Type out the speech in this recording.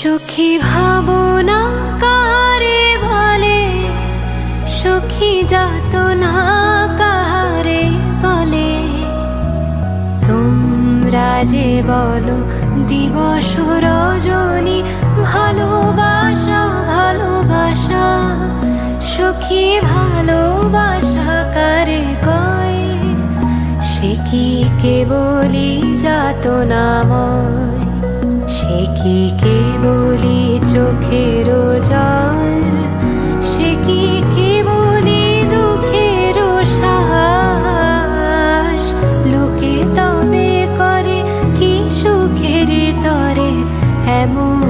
সুখী ভাবনা কারে বলে, সুখী যাতনা কারে বলে। তোমরা যে বলো দিবস রজনী ভালোবাসা ভালোবাসা, সুখী ভালোবাসা কারে কয়? সে কি কেবলি যাতনাময়, সে কি কেবলি চোখের জল, সে কি কেবলি দুঃখের শ্বাস? লোকে তবে করে কি সুখের তরে এমন